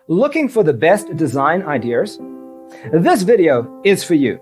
Looking for the best design ideas? This video is for you.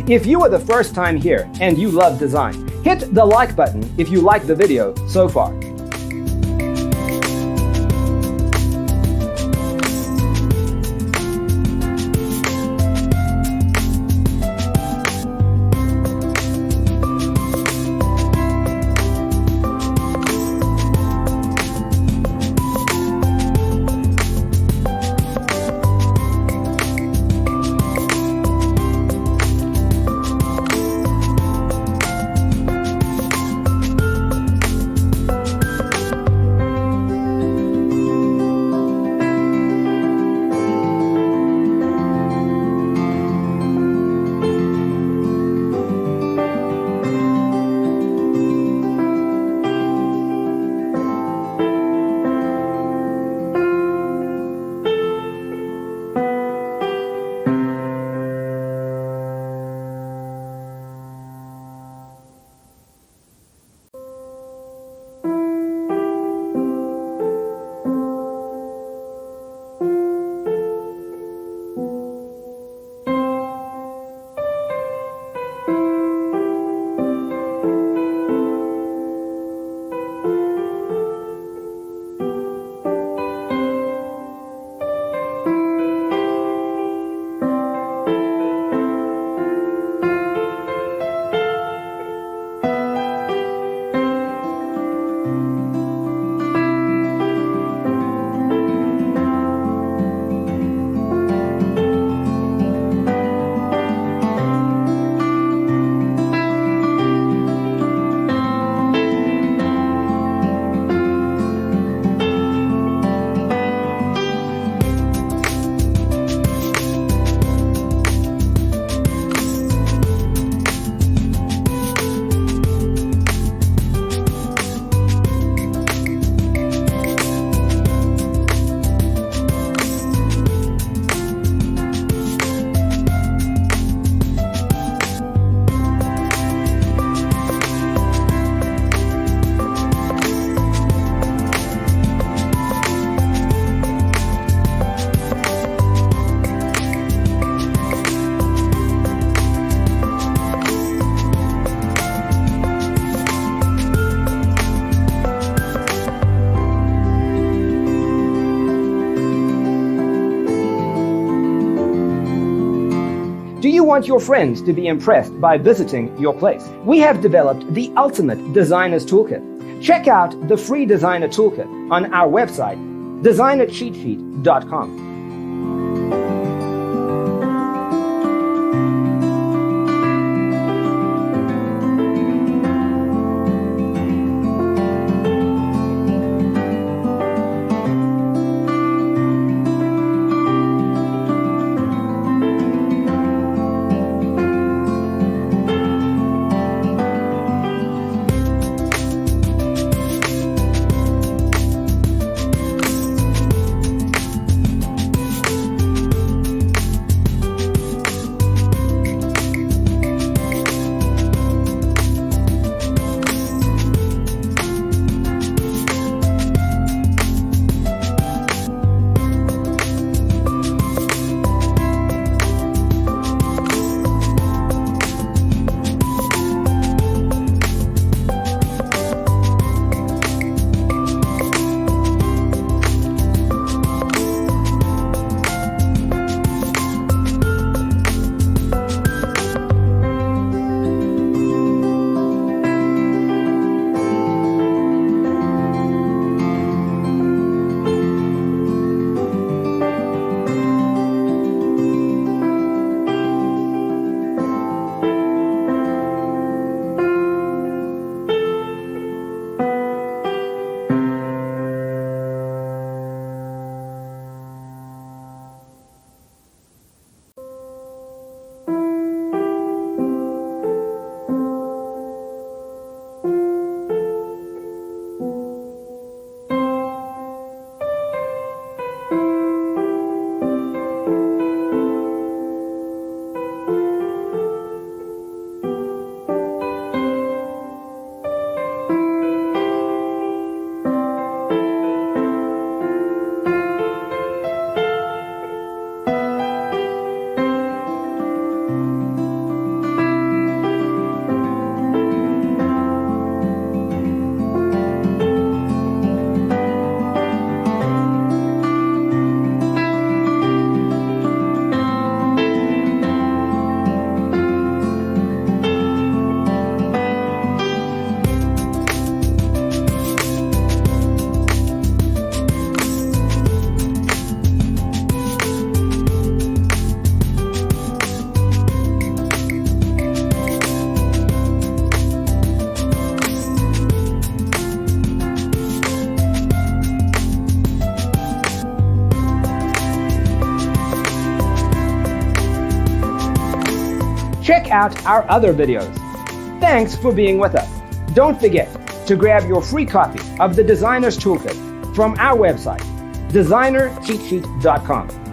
If you are the first time here and you love design, hit the like button if you like the video so far. you want your friends to be impressed by visiting your place? We have developed the ultimate designer's toolkit. Check out the free designer toolkit on our website, designercheatsheet.com. Check out our other videos. Thanks for being with us. Don't forget to grab your free copy of the Designer's Toolkit from our website, designercheatsheet.com.